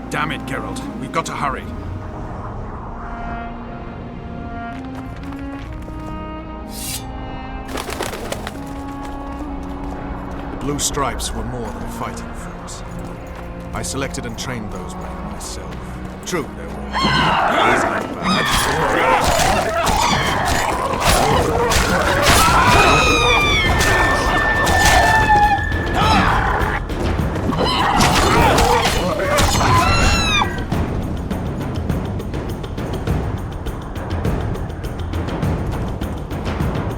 Damn it, Geralt. We've got to hurry. The Blue Stripes were more than a fighting force. I selected and trained those men myself. True, they were easily bad.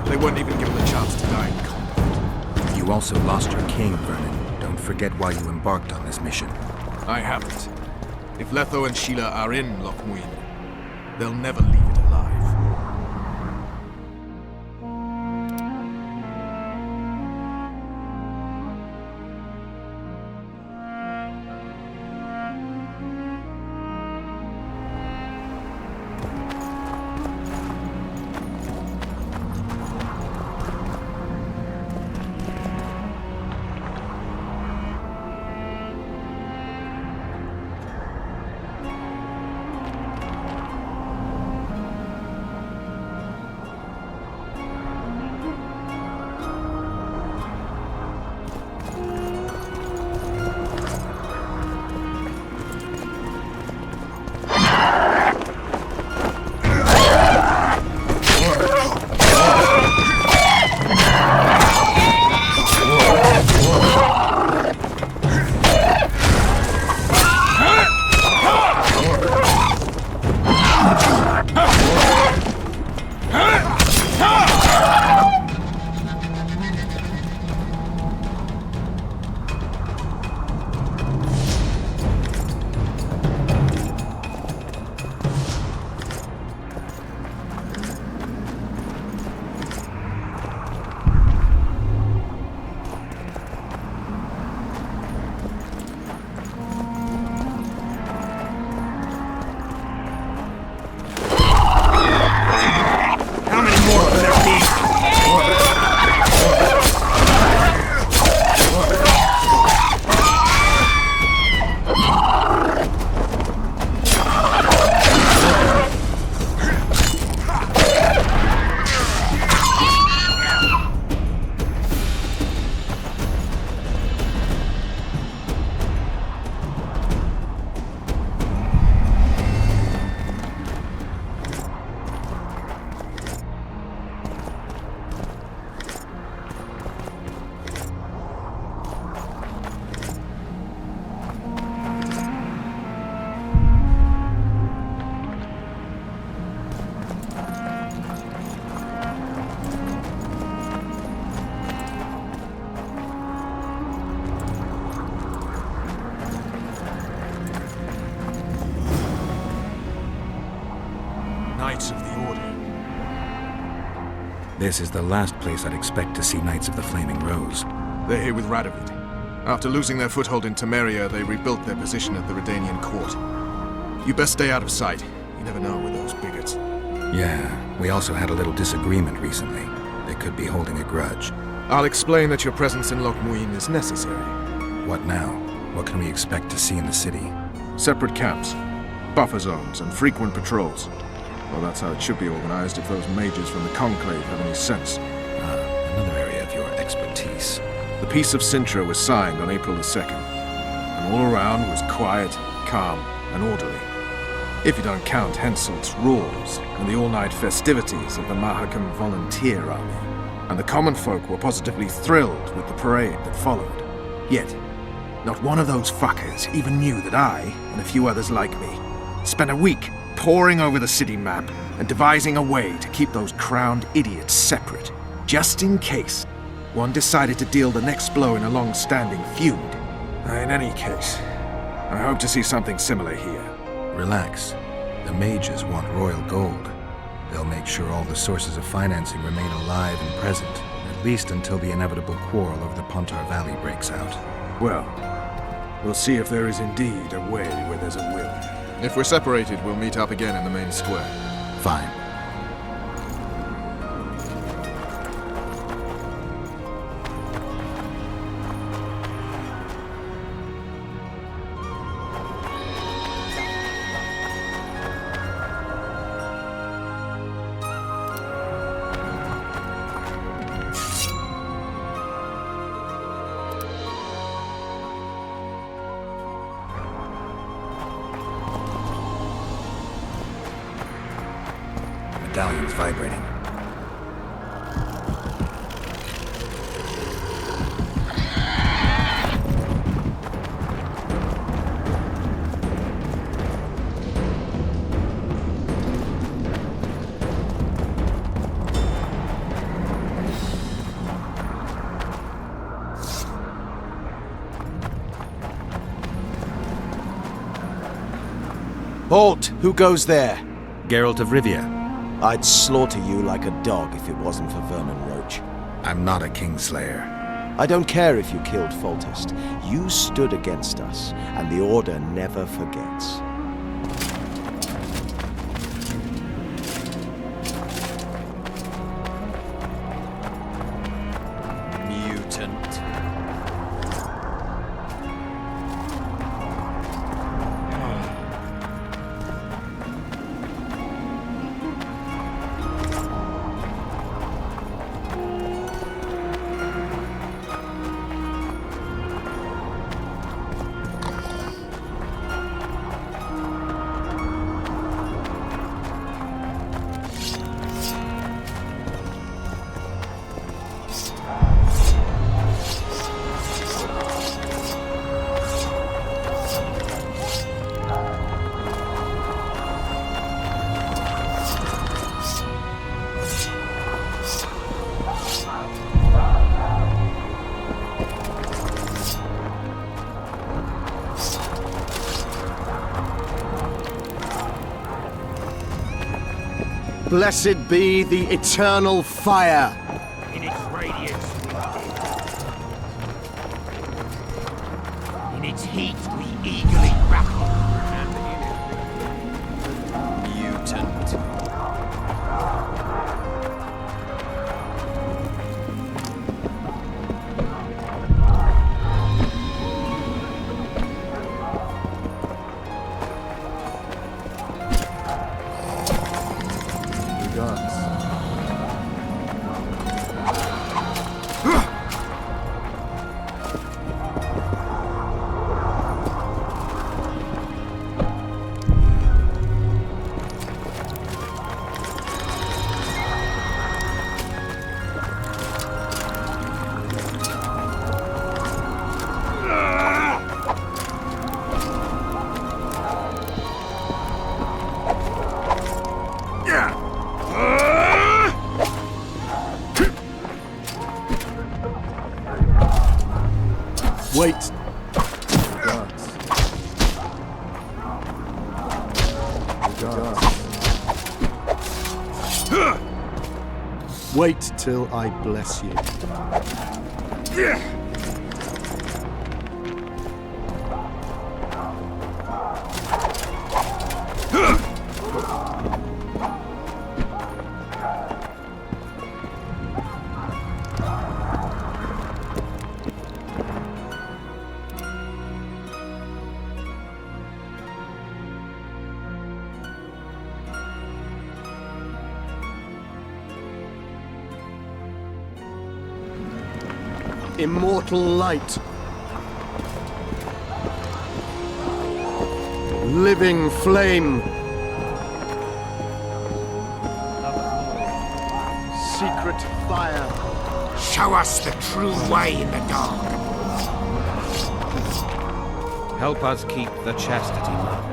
They weren't even given the chance to die in combat. You also lost your king, Vernon. Don't forget why you embarked on this mission. I haven't. If Letho and Sheila are in Loch Muin, they'll never leave it alive. Knights of the Order. This is the last place I'd expect to see Knights of the Flaming Rose. They're here with Radovid. After losing their foothold in Temeria, they rebuilt their position at the Redanian court. You best stay out of sight. You never know with those bigots. Yeah, we also had a little disagreement recently. They could be holding a grudge. I'll explain that your presence in Loch Muin is necessary. What now? What can we expect to see in the city? Separate camps, buffer zones, and frequent patrols. Well, that's how it should be organized if those mages from the Conclave have any sense. Another area of your expertise. The Peace of Sintra was signed on April the 2nd, and all around was quiet, calm, and orderly. If you don't count Henselt's roars and the all-night festivities of the Mahakam Volunteer Army. And the common folk were positively thrilled with the parade that followed. Yet, not one of those fuckers even knew that I, and a few others like me, spent a week poring over the city map and devising a way to keep those crowned idiots separate, just in case one decided to deal the next blow in a long-standing feud. In any case, I hope to see something similar here. Relax. The mages want royal gold. They'll make sure all the sources of financing remain alive and present, at least until the inevitable quarrel over the Pontar Valley breaks out. Well, we'll see if there is indeed a way where there's a will. If we're separated, we'll meet up again in the main square. Fine. medallion's vibrating. Halt! Who goes there? Geralt of Rivia. I'd slaughter you like a dog if it wasn't for Vernon Roach. I'm not a Kingslayer. I don't care if you killed Foltest. You stood against us, and the Order never forgets. Mutant. Blessed be the eternal fire! In its radiance we live. In its heat we eagerly grapple. Mutant. Wait! Wait till I bless you. Immortal light. Living flame. Secret fire. Show us the true way in the dark. Help us keep the chastity mark.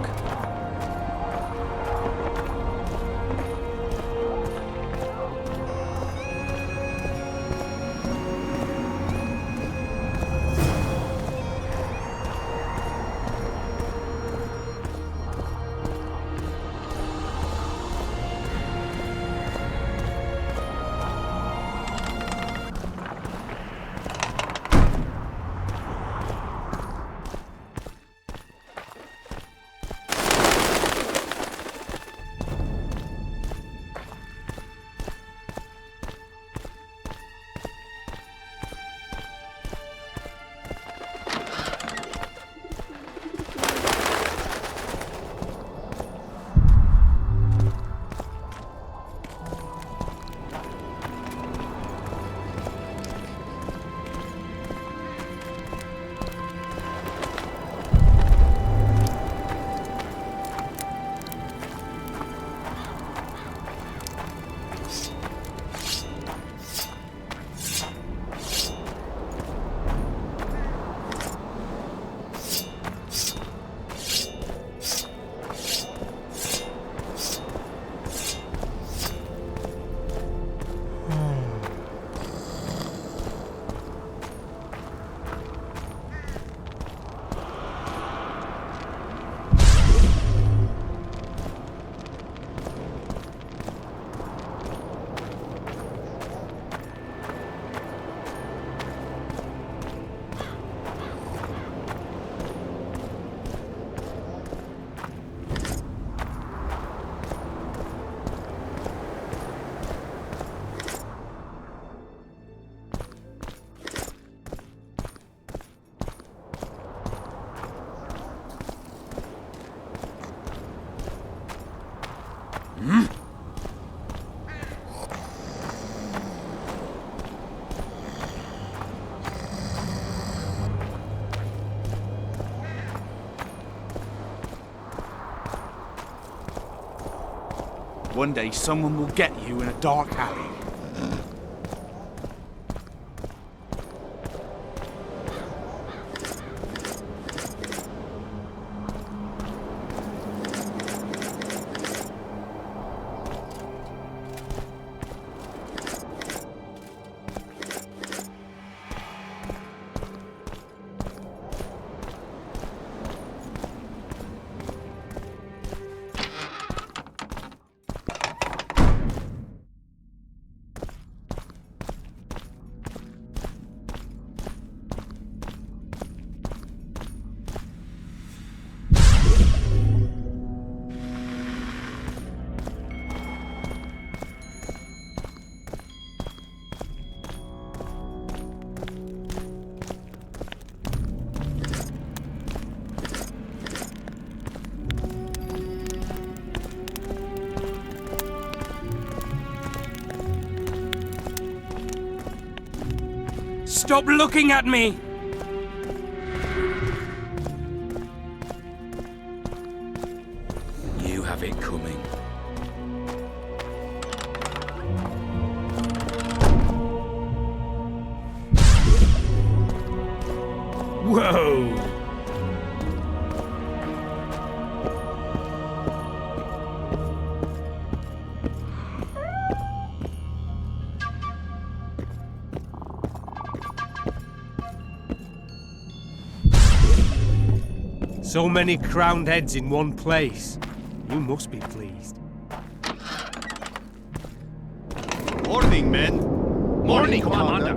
One day someone will get you in a dark alley. Stop looking at me! You have it coming. Whoa! So many crowned heads in one place. You must be pleased. Morning, men. Morning, Commander.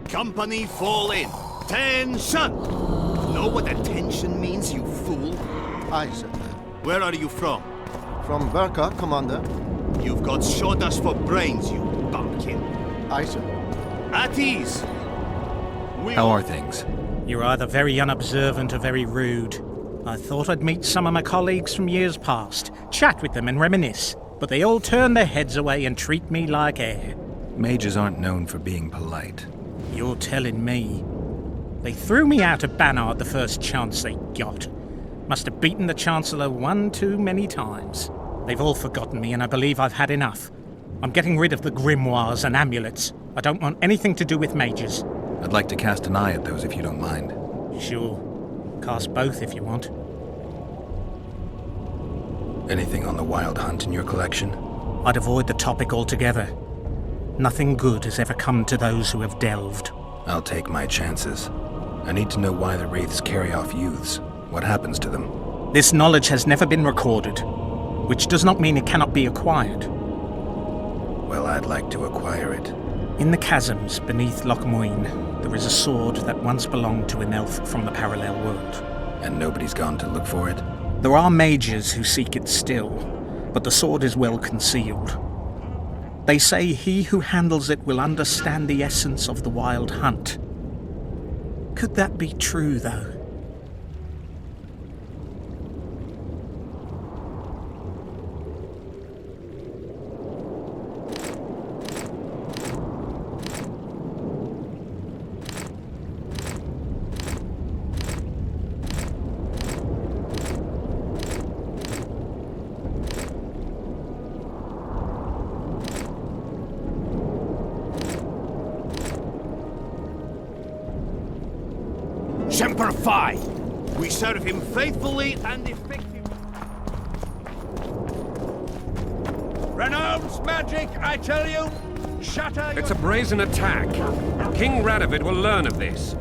Company fall in. Tension! Know what attention means, you fool? Aye, sir. Where are you from? From Berka, Commander. You've got sawdust for brains, you bumpkin. Aye, sir. At ease. How are things? You're either very unobservant or very rude. I thought I'd meet some of my colleagues from years past, chat with them and reminisce, but they all turn their heads away and treat me like air. Mages aren't known for being polite. You're telling me. They threw me out of Bannard the first chance they got. Must have beaten the Chancellor one too many times. They've all forgotten me and I believe I've had enough. I'm getting rid of the grimoires and amulets. I don't want anything to do with mages. I'd like to cast an eye at those if you don't mind. Sure. Cast both if you want. Anything on the Wild Hunt in your collection? I'd avoid the topic altogether. Nothing good has ever come to those who have delved. I'll take my chances. I need to know why the Wraiths carry off youths. What happens to them? This knowledge has never been recorded, which does not mean it cannot be acquired. Well, I'd like to acquire it. In the chasms beneath Loch Muin, there is a sword that once belonged to an elf from the parallel world. And nobody's gone to look for it? There are mages who seek it still, but the sword is well concealed. They say he who handles it will understand the essence of the Wild Hunt. Could that be true, though? Semper Fi! We serve him faithfully and effectively. Renounce magic, I tell you! Shatter It's a brazen attack. King Radovid will learn of this.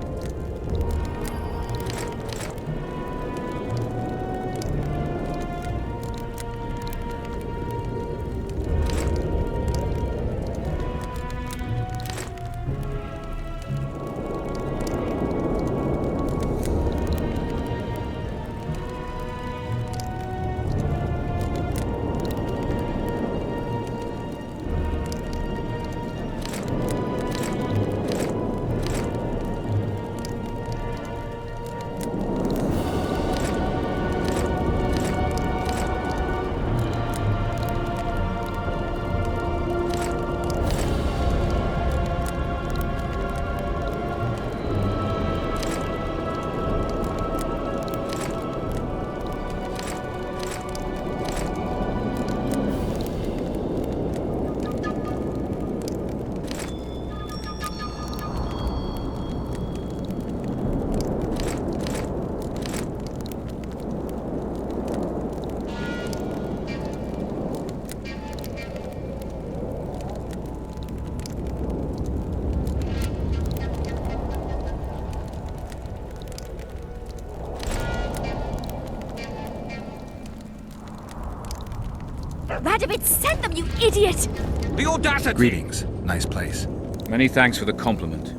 Radovid sent them, you idiot! The audacity! Greetings. Nice place. Many thanks for the compliment.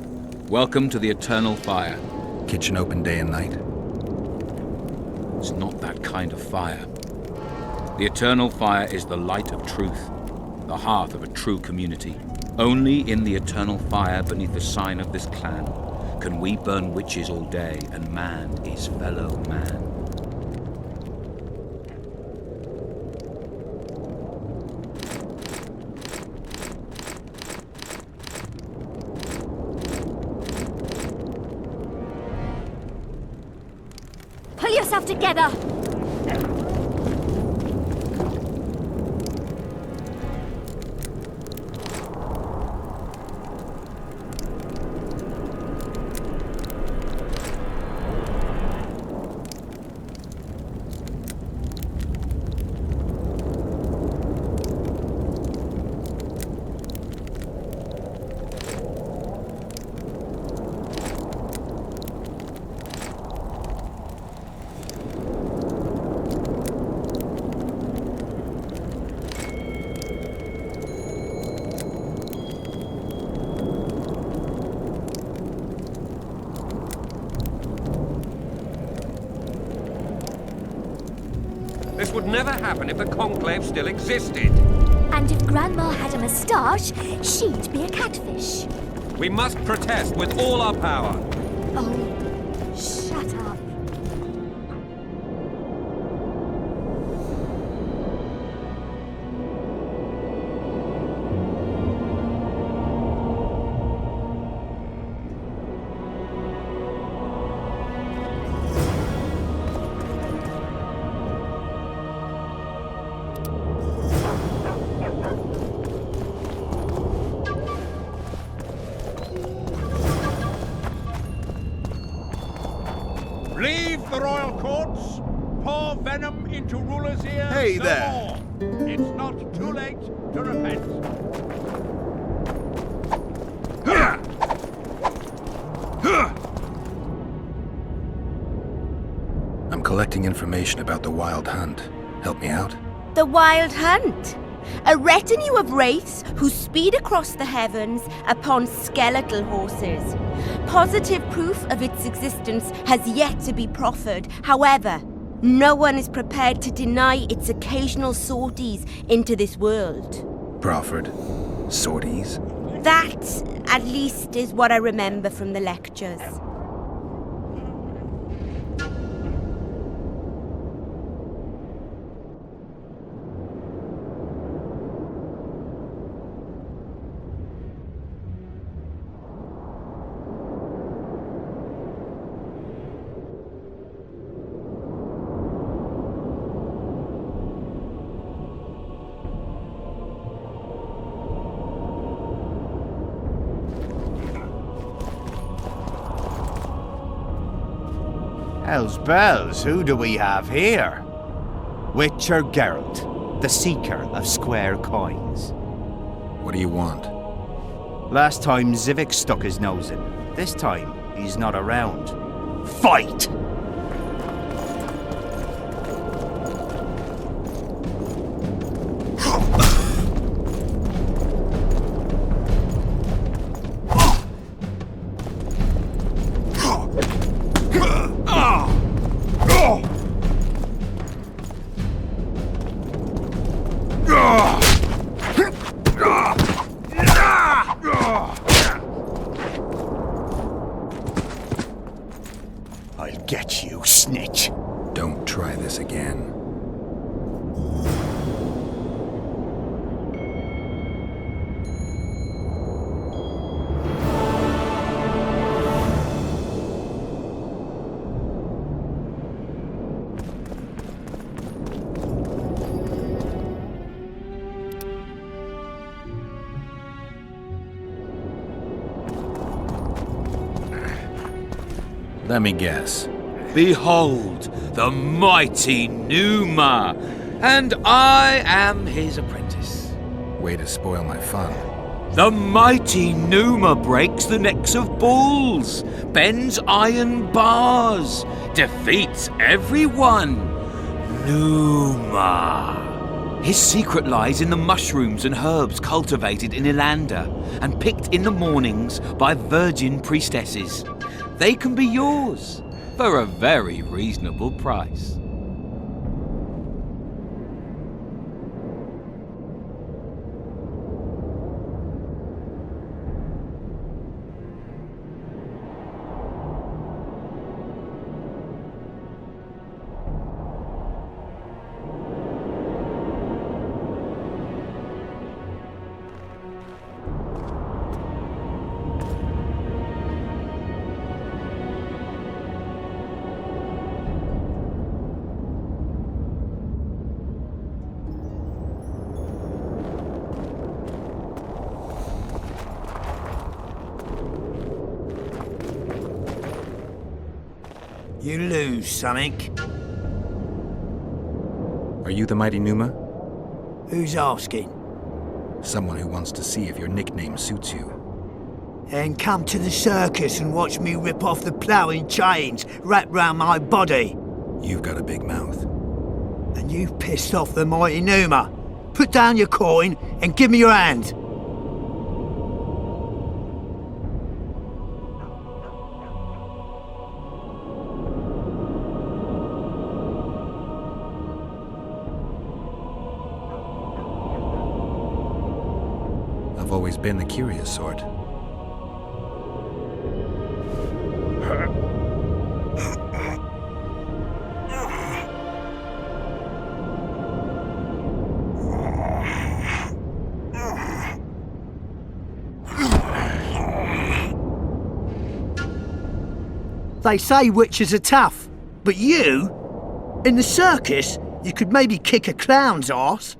Welcome to the Eternal Fire. Kitchen open day and night. It's not that kind of fire. The Eternal Fire is the light of truth, the hearth of a true community. Only in the Eternal Fire, beneath the sign of this clan, can we burn witches all day, and man is fellow man. Pull yourself together! This would never happen if the Conclave still existed. And if Grandma had a moustache, she'd be a catfish. We must protest with all our power. Oh, shut up. Leave the royal courts. Pour venom into rulers' ears. Hey no there. more. It's not too late to repent. I'm collecting information about the Wild Hunt. Help me out? The Wild Hunt? A retinue of wraiths who speed across the heavens upon skeletal horses. Positive proof of its existence has yet to be proffered. However, no one is prepared to deny its occasional sorties into this world. Proffered? Sorties? That, at least, is what I remember from the lectures. Hell's bells, who do we have here? Witcher Geralt, the seeker of square coins. What do you want? Last time Zivik stuck his nose in. This time, he's not around. Fight! I'll get you, snitch. Don't try this again. Let me guess. Behold, the mighty Numa, and I am his apprentice. Way to spoil my fun. The mighty Numa breaks the necks of bulls, bends iron bars, defeats everyone. Numa. His secret lies in the mushrooms and herbs cultivated in Ilander and picked in the mornings by virgin priestesses. They can be yours for a very reasonable price. You lose something. Are you the mighty Numa? Who's asking? Someone who wants to see if your nickname suits you. Then come to the circus and watch me rip off the ploughing chains wrapped round my body. You've got a big mouth. And you've pissed off the mighty Numa. Put down your coin and give me your hand. I've always been the curious sort. They say witches are tough, but you? In the circus, you could maybe kick a clown's arse.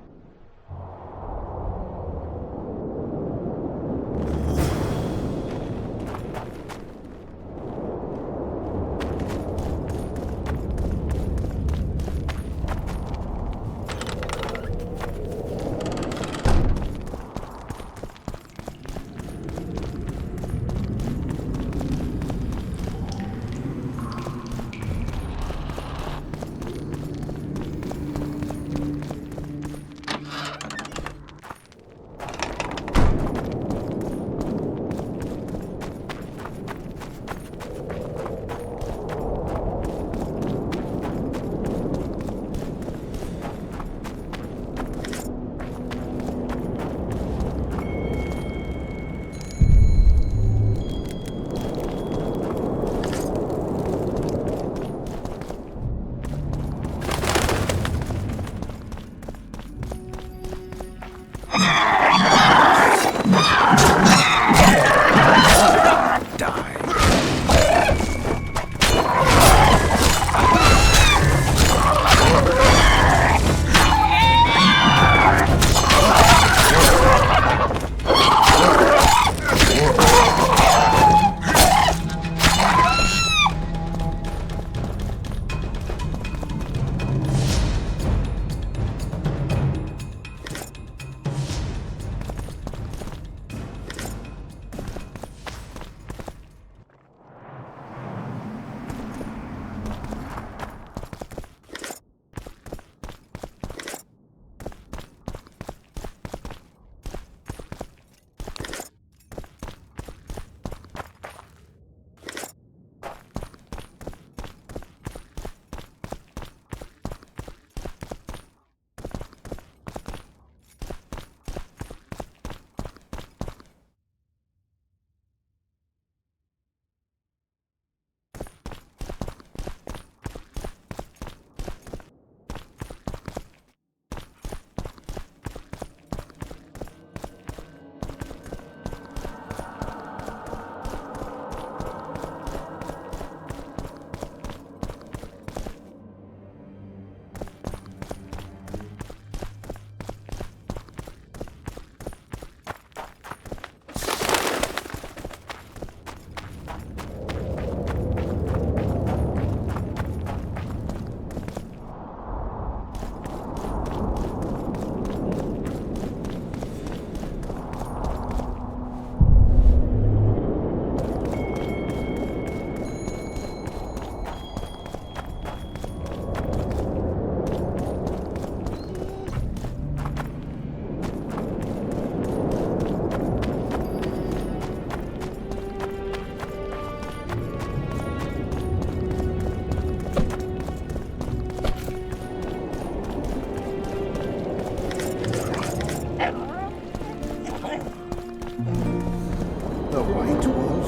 The White Wolf.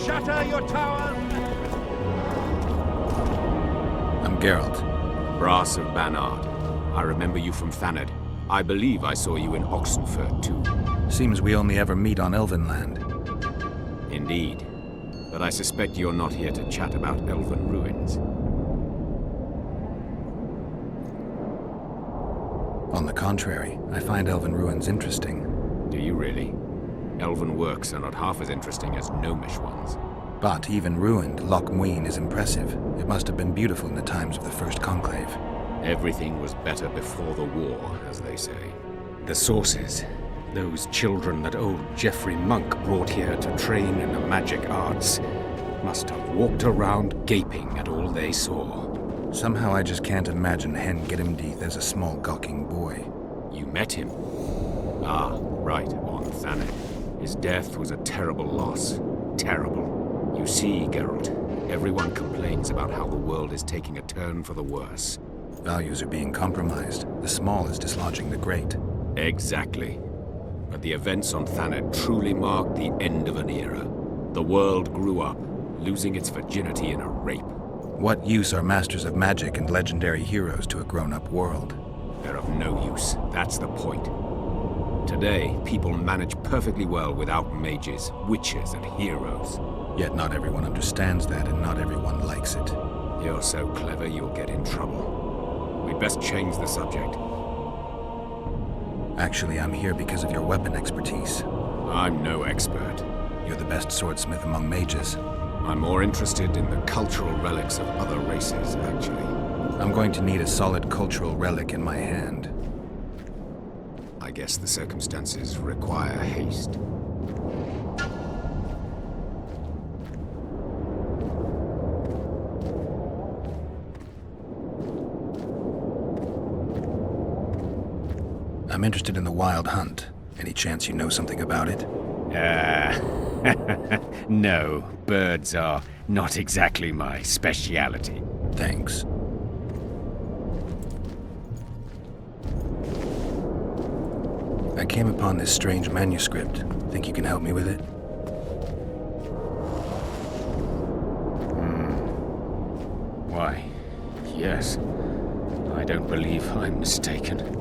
Shatter your towers! I'm Geralt. Brass of Banard. I remember you from Thanad. I believe I saw you in Oxenfurt, too. Seems we only ever meet on Elvenland. Indeed. But I suspect you're not here to chat about Elven ruins. On the contrary, I find Elven ruins interesting. Do you really? Elven works are not half as interesting as Gnomish ones. But even ruined, Loch Muin is impressive. It must have been beautiful in the times of the First Conclave. Everything was better before the war, as they say. The sources. Those children that old Geoffrey Monk brought here to train in the magic arts must have walked around gaping at all they saw. Somehow I just can't imagine Hen Giddimdeath as a small gawking boy. You met him? Ah, right, on Thanad. His death was a terrible loss. Terrible. You see, Geralt, everyone complains about how the world is taking a turn for the worse. Values are being compromised. The small is dislodging the great. Exactly. But the events on Thanad truly marked the end of an era. The world grew up, losing its virginity in a rape. What use are masters of magic and legendary heroes to a grown-up world? They're of no use. That's the point. Today, people manage perfectly well without mages, witches, and heroes. Yet not everyone understands that, and not everyone likes it. You're so clever, you'll get in trouble. We'd best change the subject. Actually, I'm here because of your weapon expertise. I'm no expert. You're the best swordsmith among mages. I'm more interested in the cultural relics of other races, actually. I'm going to need a solid cultural relic in my hand. I guess the circumstances require haste. I'm interested in the Wild Hunt. Any chance you know something about it? No, birds are not exactly my speciality. Thanks. I came upon this strange manuscript. Think you can help me with it? Why, yes. I don't believe I'm mistaken.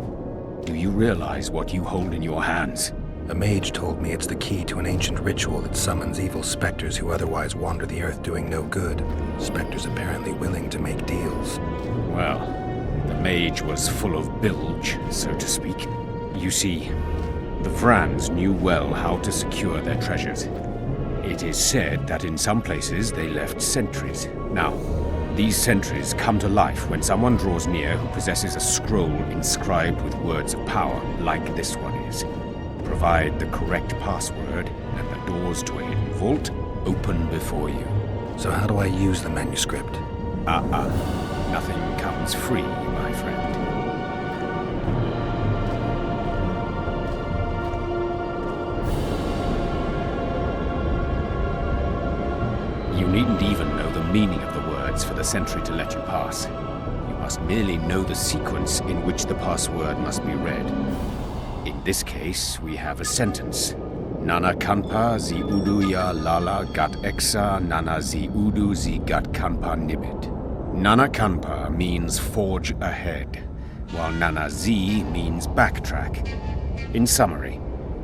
Do you realize what you hold in your hands? A mage told me it's the key to an ancient ritual that summons evil specters who otherwise wander the earth doing no good. Specters apparently willing to make deals. Well, the mage was full of bilge, so to speak. You see, the Vrans knew well how to secure their treasures. It is said that in some places they left sentries. Now, these sentries come to life when someone draws near who possesses a scroll inscribed with words of power, like this one is. Provide the correct password, and the doors to a hidden vault open before you. So how do I use the manuscript? Nothing comes free, my friend. You needn't even know the meaning of the words for the sentry to let you pass. You must merely know the sequence in which the password must be read. In this case, we have a sentence. Nana kanpa zi udu ya lala gat exa nana zi udu zi gat kanpa nibit. Nana kanpa means forge ahead, while nana zi means backtrack. In summary,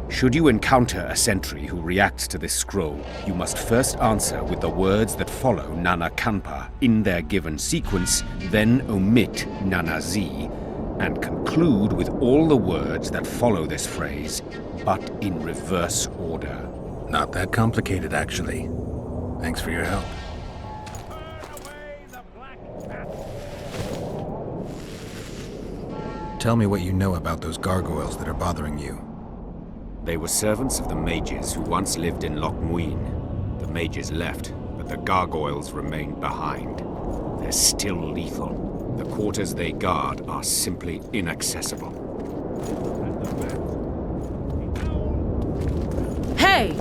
should you encounter a sentry who reacts to this scroll, you must first answer with the words that follow Nana Kanpa in their given sequence, then omit Nana Zi, and conclude with all the words that follow this phrase, but in reverse order. Not that complicated, actually. Thanks for your help. Tell me what you know about those gargoyles that are bothering you. They were servants of the mages who once lived in Loch Muin. The mages left, but the gargoyles remained behind. They're still lethal. The quarters they guard are simply inaccessible. Hey!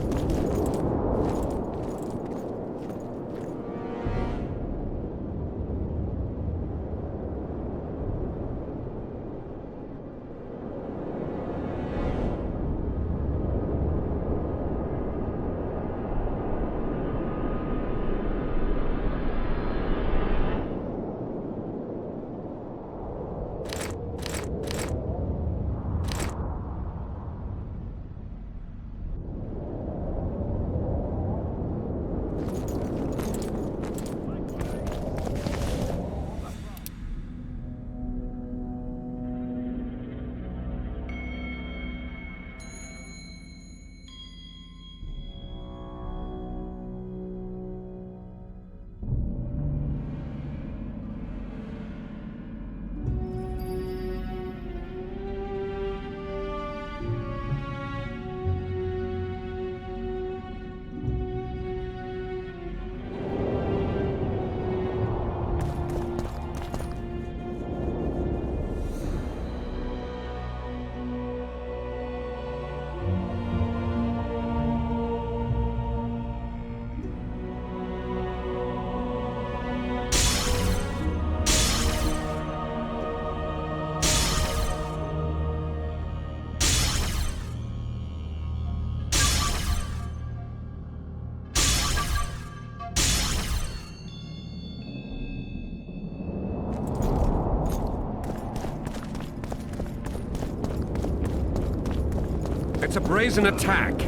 It's a brazen attack.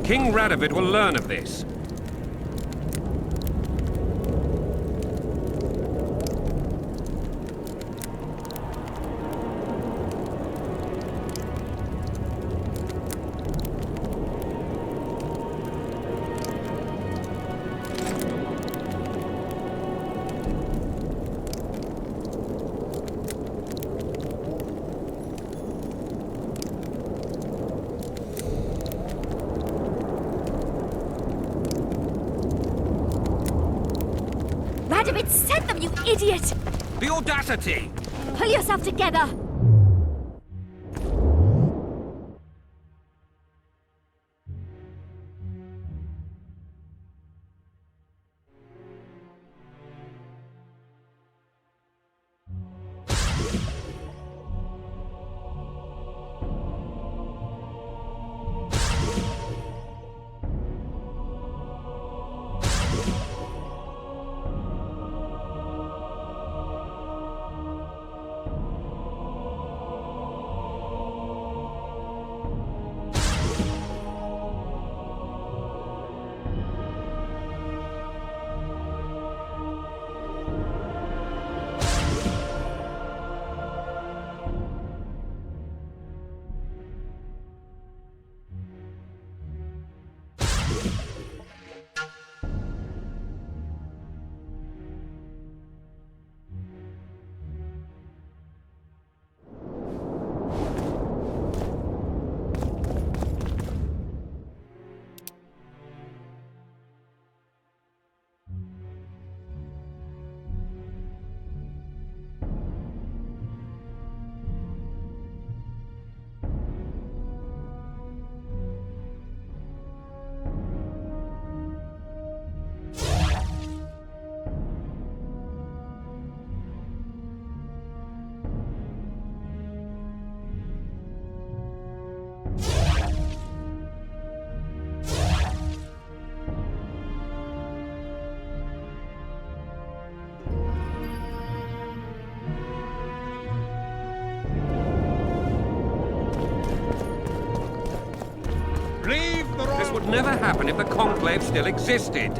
King Radovid will learn of this. Radovid sent them, you idiot! The audacity! Pull yourself together! This would never happen if the Conclave still existed.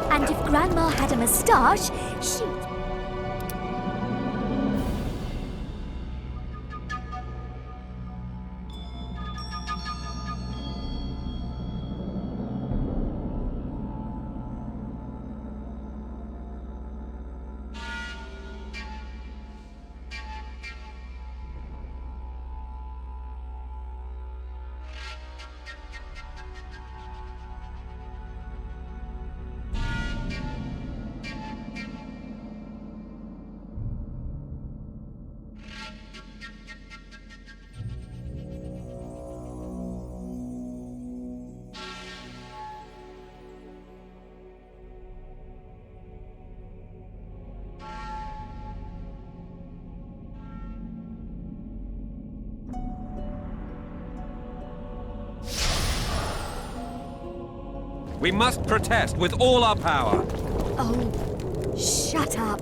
And if Grandma had a moustache, she'd... We must protest with all our power. Oh, shut up.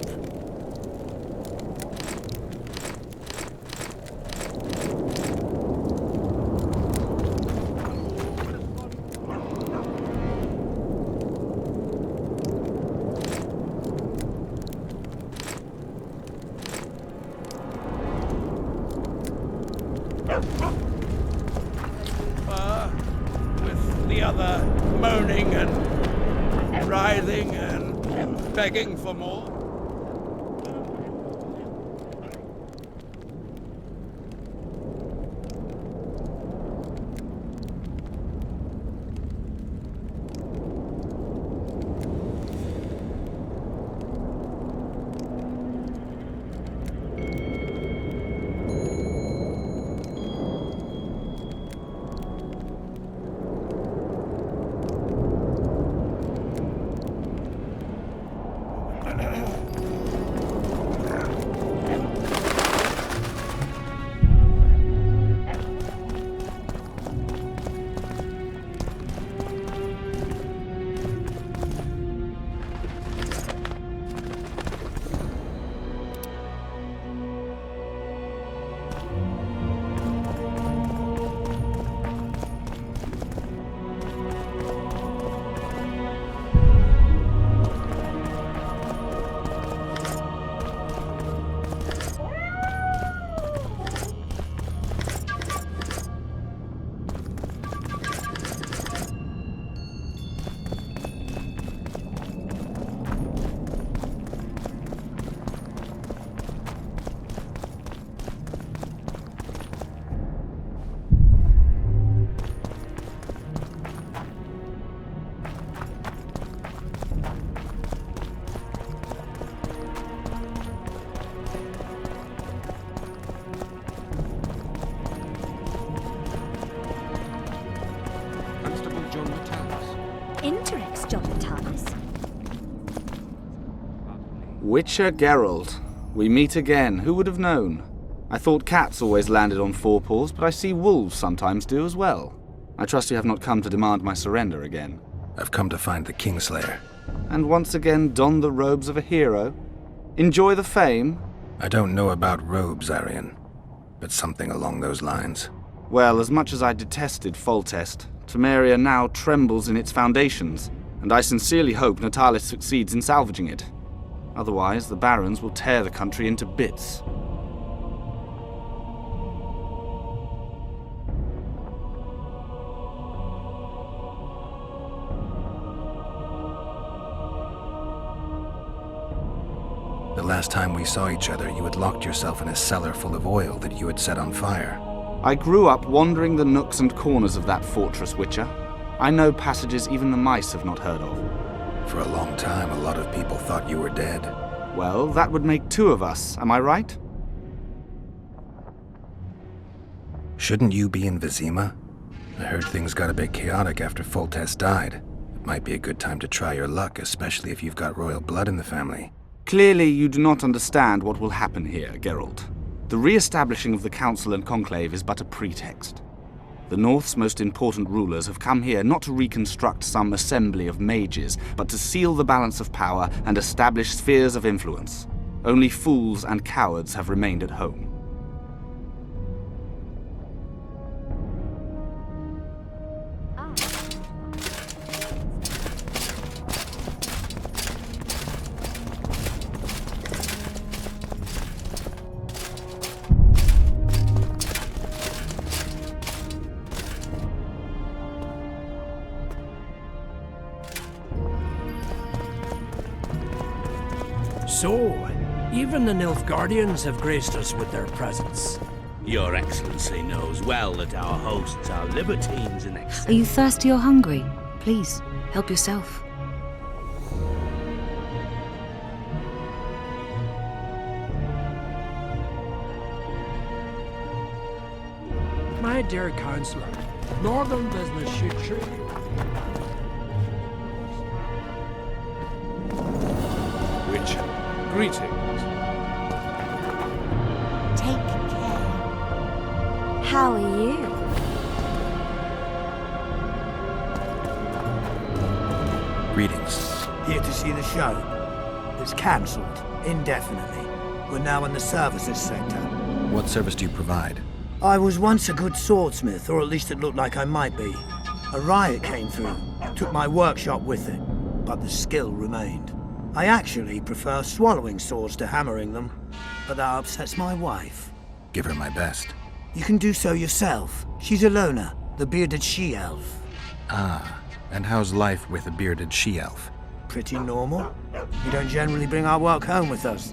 With the other moaning and writhing and begging for more. Interex, John Thomas. Witcher Geralt. We meet again. Who would have known? I thought cats always landed on four paws, but I see wolves sometimes do as well. I trust you have not come to demand my surrender again. I've come to find the Kingslayer. And once again don the robes of a hero? Enjoy the fame? I don't know about robes, Arian, but something along those lines. Well, as much as I detested Foltest, Temeria now trembles in its foundations, and I sincerely hope Natalis succeeds in salvaging it. Otherwise, the barons will tear the country into bits. The last time we saw each other, you had locked yourself in a cellar full of oil that you had set on fire. I grew up wandering the nooks and corners of that fortress, Witcher. I know passages even the mice have not heard of. For a long time, a lot of people thought you were dead. Well, that would make two of us, am I right? Shouldn't you be in Vizima? I heard things got a bit chaotic after Foltest died. It might be a good time to try your luck, especially if you've got royal blood in the family. Clearly you do not understand what will happen here, Geralt. The re-establishing of the Council and Conclave is but a pretext. The North's most important rulers have come here not to reconstruct some assembly of mages, but to seal the balance of power and establish spheres of influence. Only fools and cowards have remained at home. So, even the Nilfgaardians have graced us with their presence. Your Excellency knows well that our hosts are libertines in excess. Are you thirsty or hungry? Please, help yourself. My dear Counselor, northern business should treat you. Witcher, greetings. Take care. How are you? Greetings. Here to see the show. It's cancelled, indefinitely. We're now in the services sector. What service do you provide? I was once a good swordsmith, or at least it looked like I might be. A riot came through, took my workshop with it, but the skill remained. I actually prefer swallowing swords to hammering them, but that upsets my wife. Give her my best. You can do so yourself. She's Alona, the bearded she-elf. Ah, and how's life with a bearded she-elf? Pretty normal. We don't generally bring our work home with us.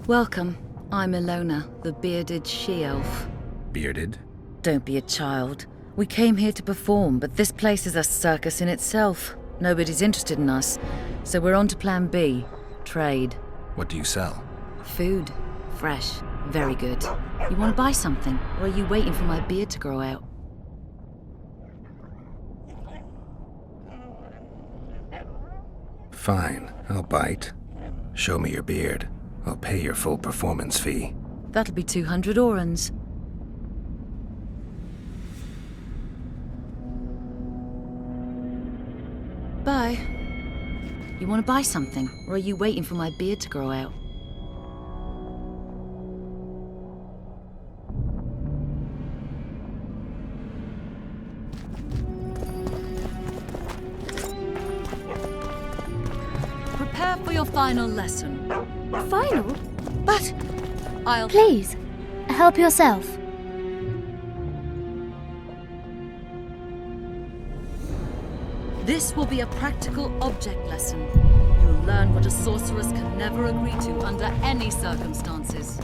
Welcome. I'm Ilona, the bearded she-elf. Bearded? Don't be a child. We came here to perform, but this place is a circus in itself. Nobody's interested in us, so we're on to plan B. Trade. What do you sell? Food. Fresh. Very good. You want to buy something, or are you waiting for my beard to grow out? Fine, I'll bite. Show me your beard. I'll pay your full performance fee. That'll be 200 orans. Bye. You want to buy something, or are you waiting for my beard to grow out? Prepare for your final lesson. Final? But I'll... Please, help yourself. This will be a practical object lesson. You'll learn what a sorceress can never agree to under any circumstances.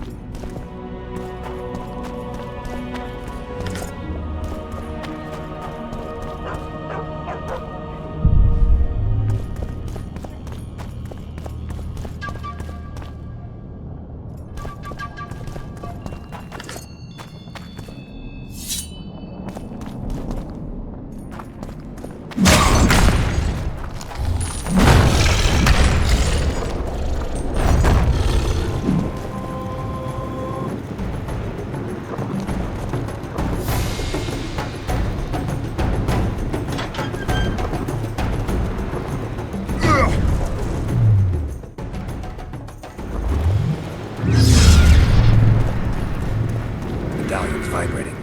Medallion's vibrating.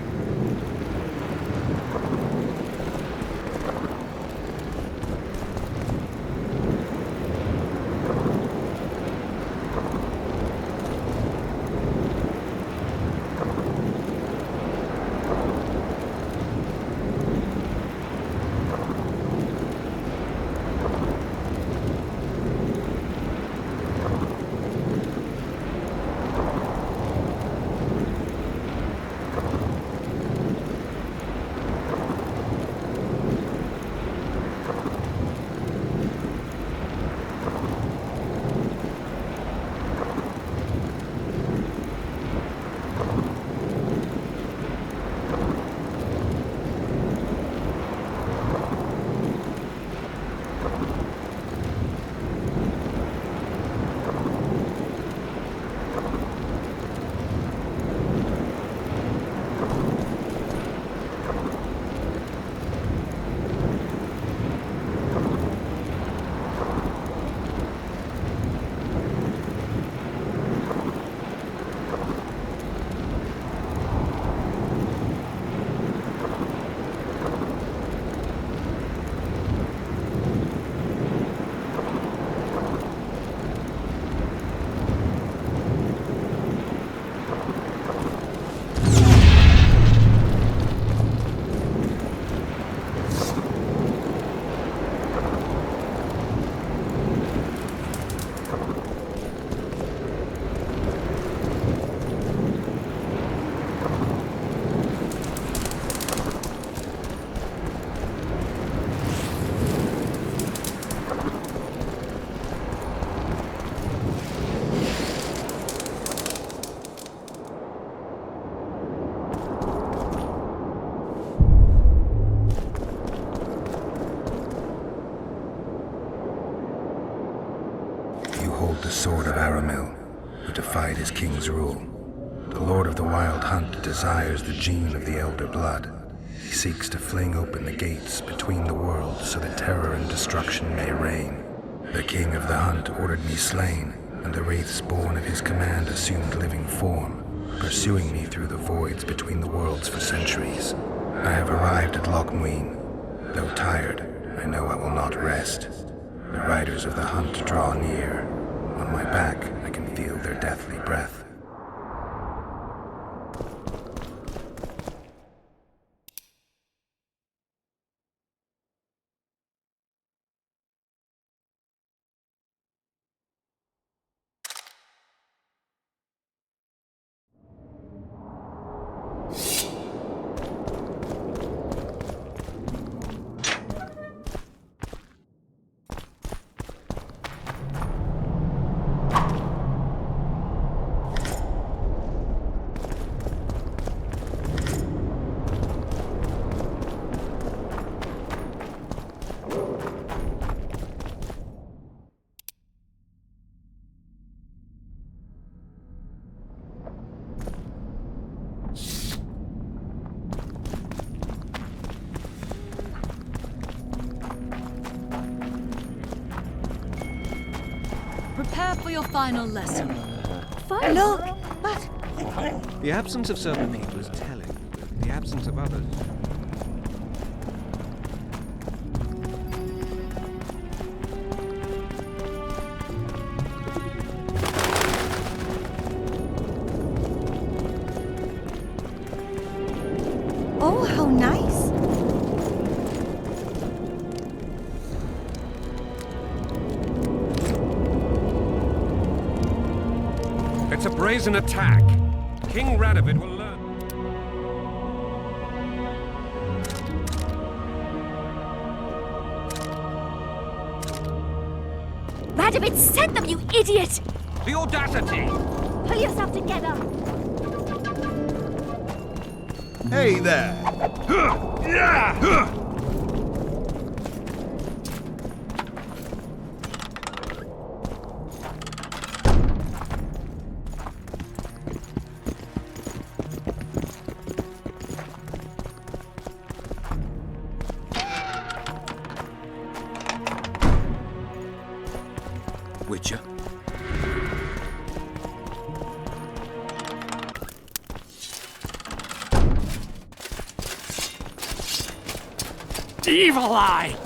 Hold the sword of Aramil, who defied his king's rule. The Lord of the Wild Hunt desires the gene of the Elder Blood. He seeks to fling open the gates between the worlds so that terror and destruction may reign. The King of the Hunt ordered me slain, and the wraiths born of his command assumed living form, pursuing me through the voids between the worlds for centuries. I have arrived at Loch Muin. Though tired, I know I will not rest. The riders of the hunt draw near. On my back, I can feel their deathly breath. Prepare for your final lesson. Look, but... The absence of certain people is telling. The absence of others. Oh, how nice. It's a brazen attack. King Radovid will learn. Radovid sent them, you idiot! The audacity! Pull yourself together! Hey there! Witcher. Evil Eye!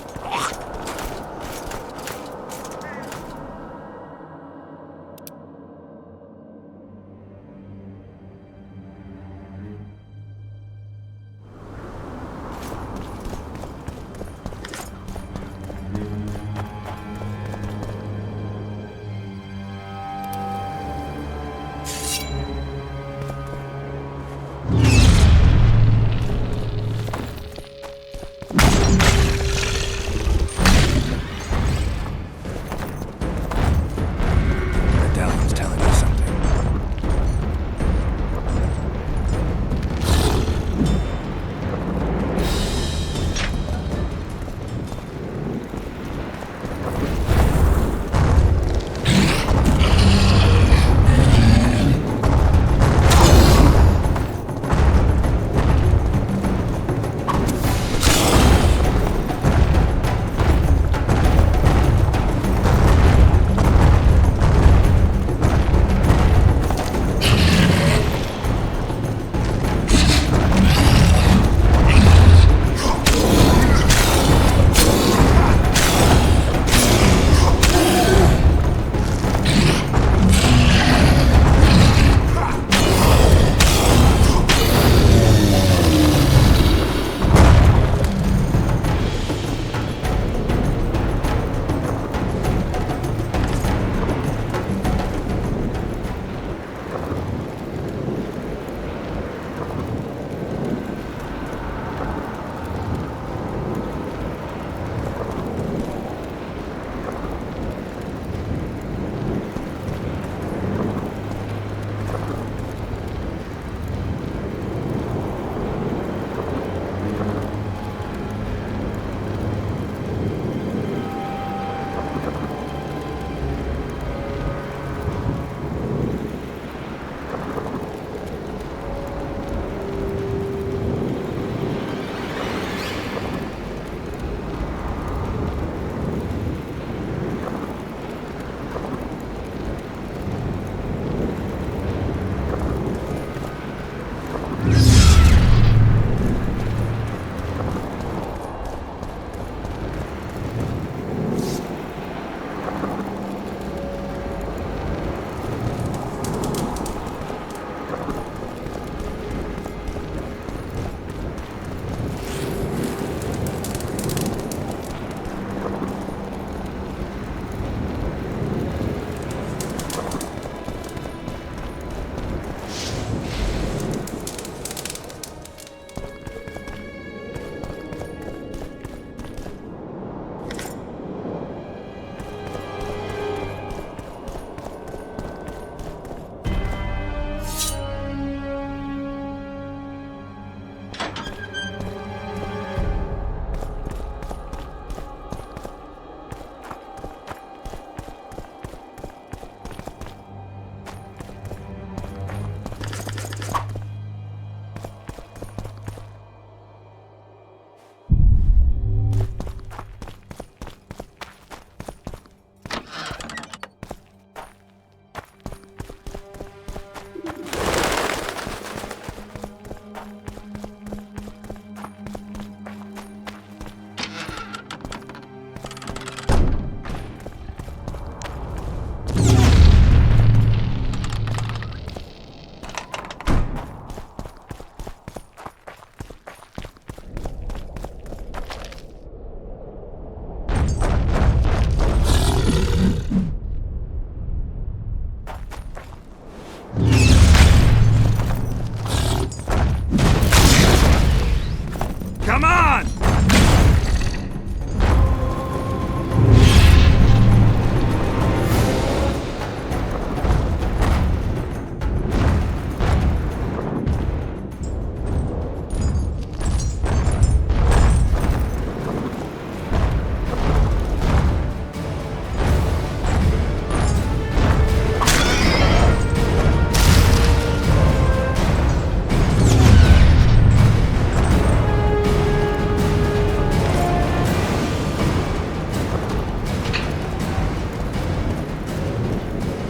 Come on!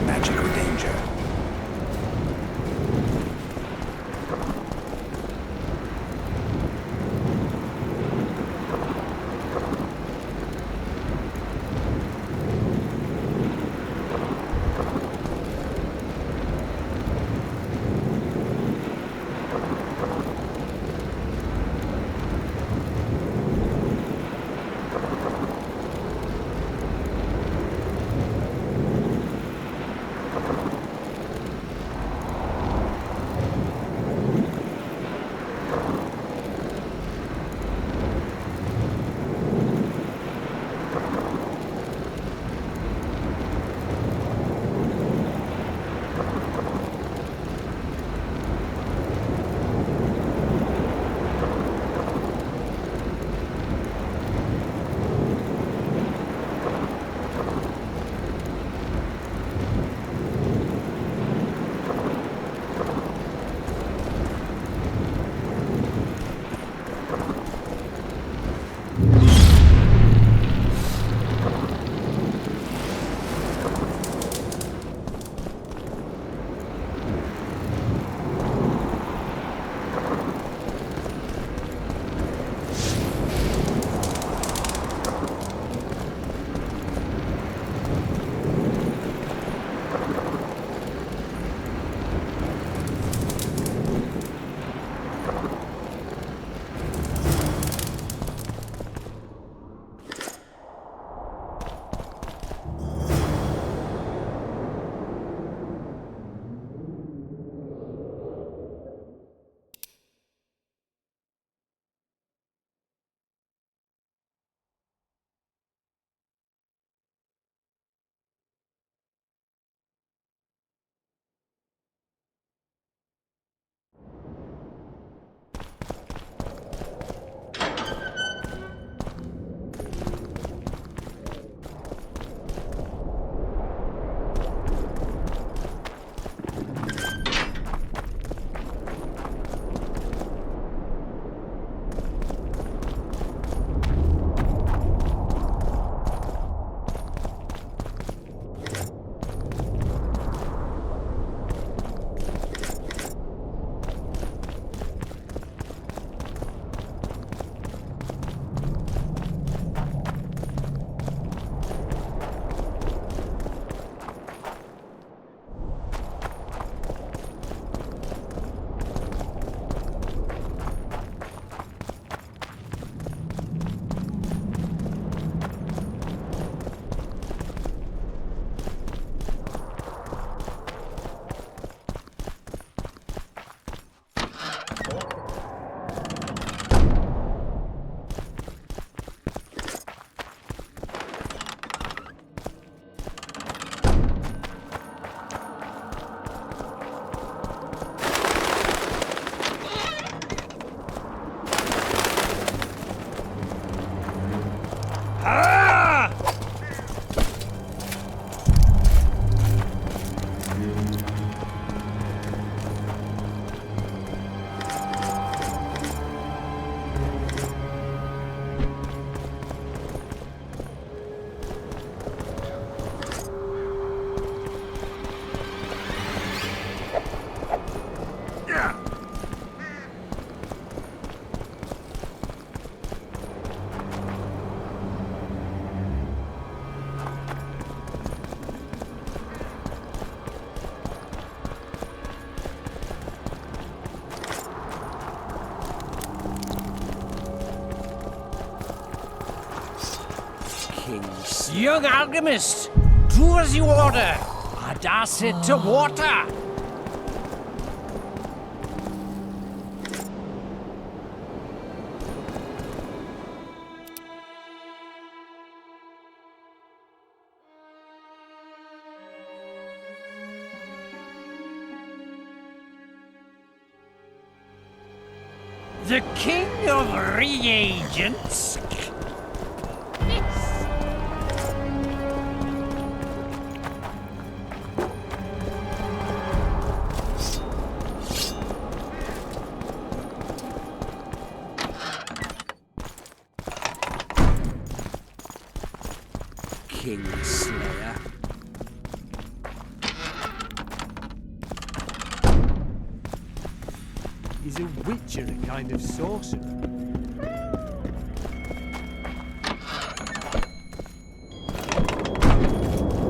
Magic or danger? Young alchemist, do as you order. Adass it to water. The king of reagents. Kingslayer. Is a witch or a kind of sorcerer?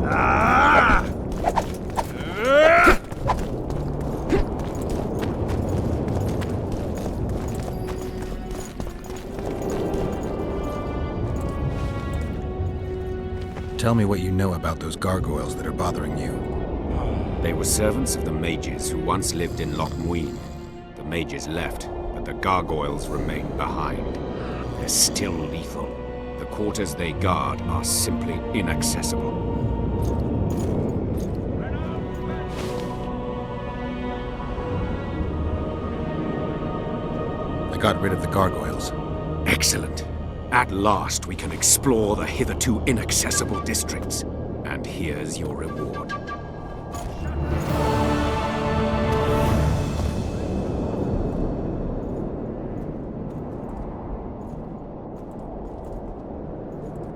Ah! Tell me what you know about those gargoyles that are bothering you. They were servants of the mages who once lived in Loch Muin. The mages left, but the gargoyles remain behind. They're still lethal. The quarters they guard are simply inaccessible. I got rid of the gargoyles. Excellent. At last we can explore the hitherto inaccessible districts. And here's your reward.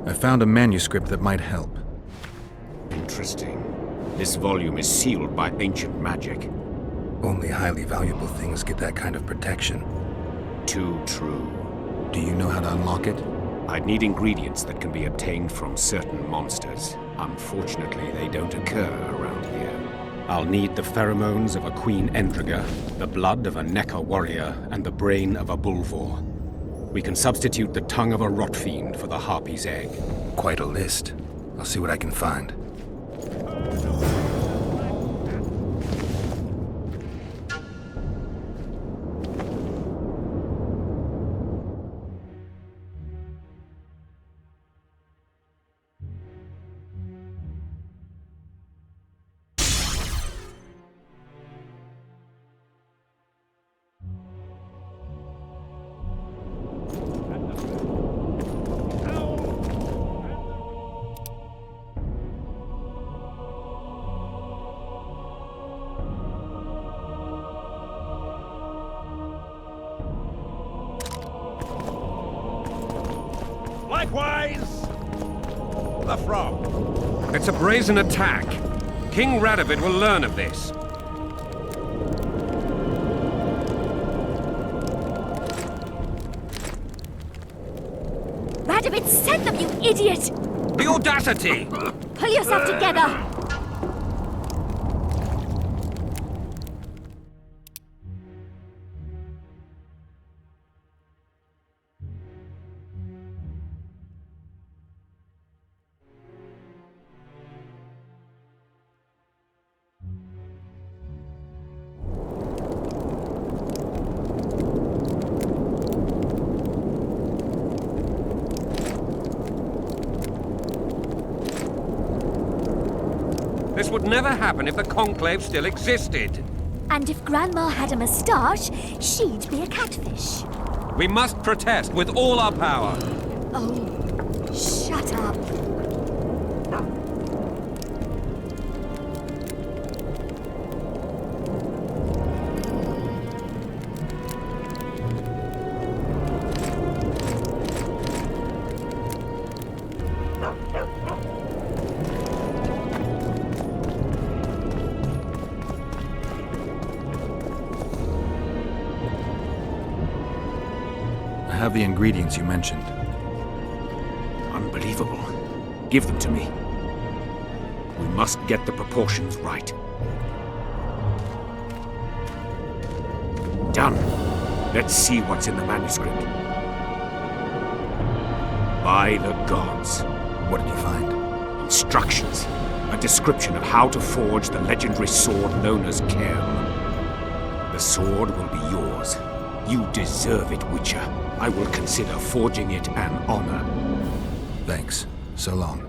I found a manuscript that might help. Interesting. This volume is sealed by ancient magic. Only highly valuable things get that kind of protection. Too true. Do you know how to unlock it? I'd need ingredients that can be obtained from certain monsters. Unfortunately, they don't occur around here. I'll need the pheromones of a Queen Endriga, the blood of a Necker warrior, and the brain of a Bulvor. We can substitute the tongue of a rot fiend for the harpy's egg. Quite a list. I'll see what I can find. Likewise, the frog. It's a brazen attack. King Radovid will learn of this. Radovid sent them, you idiot! The audacity! Pull yourself together! This would never happen if the Conclave still existed. And if Grandma had a moustache, she'd be a catfish. We must protest with all our power. Oh, shut up. I have the ingredients you mentioned. Unbelievable. Give them to me. We must get the proportions right. Done. Let's see what's in the manuscript. By the gods. What did you find? Instructions. A description of how to forge the legendary sword known as Cairn. The sword will be yours. You deserve it, Witcher. I will consider forging it an honor. Thanks. So long.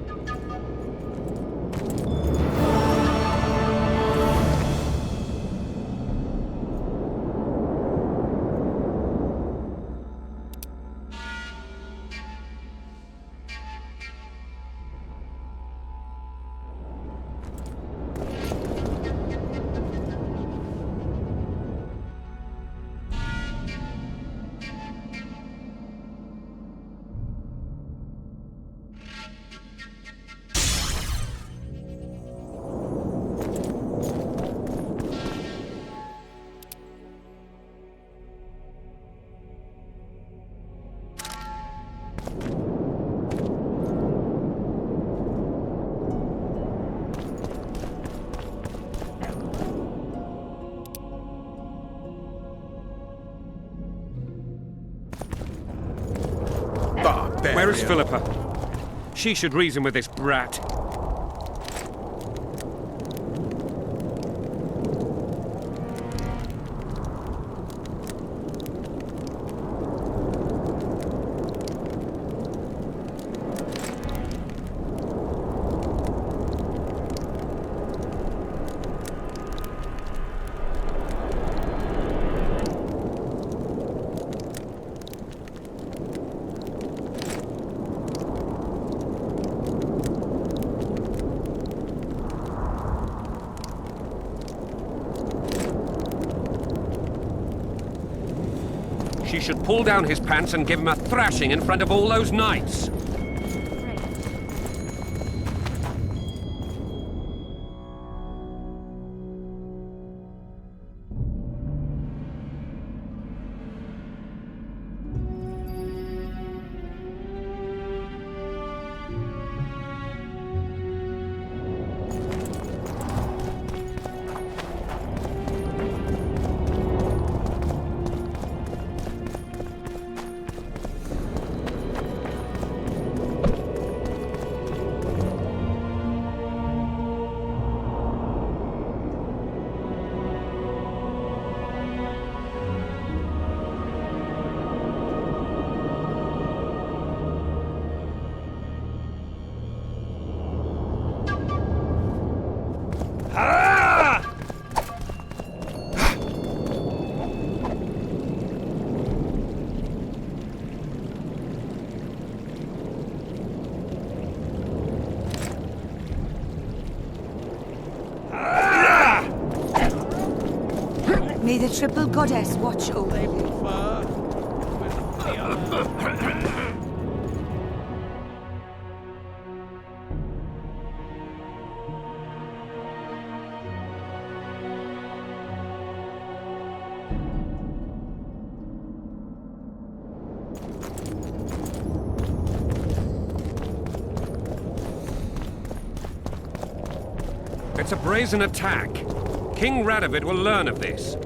Where is Philippa? She should reason with this brat. She should pull down his pants and give him a thrashing in front of all those knights. May the triple goddess watch over you. It's a brazen attack. King Radovid will learn of this.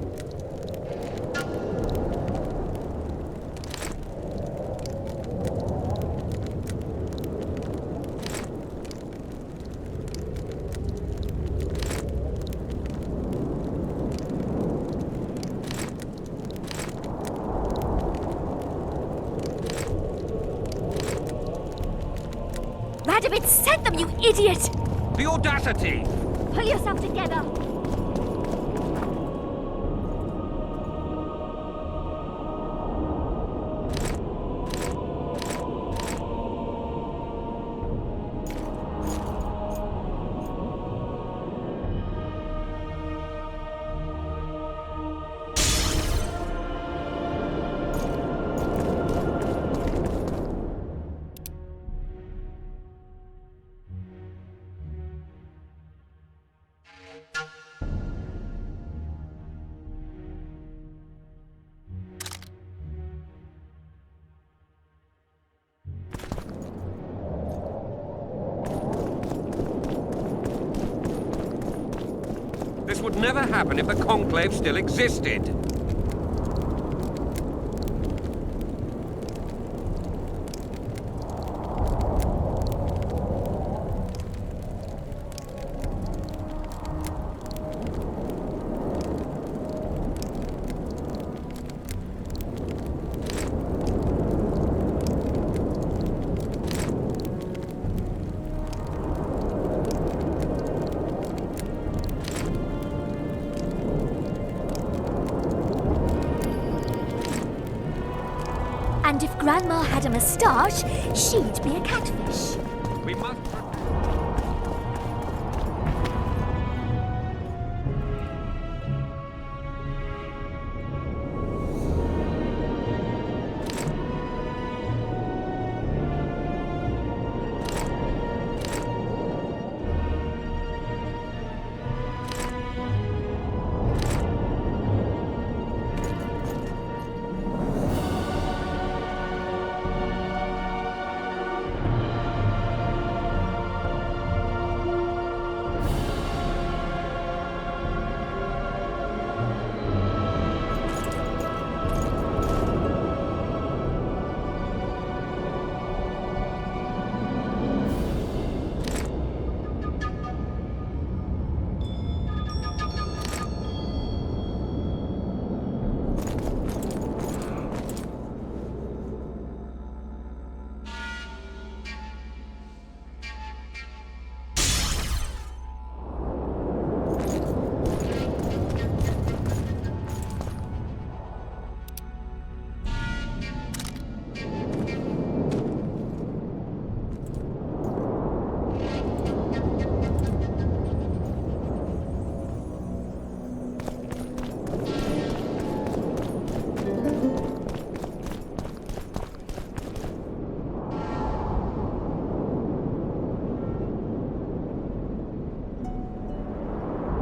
Radovid sent them, you idiot! The audacity! Pull yourself together! This would never happen if the Conclave still existed. And if Grandma had a moustache, she'd be a catfish. We must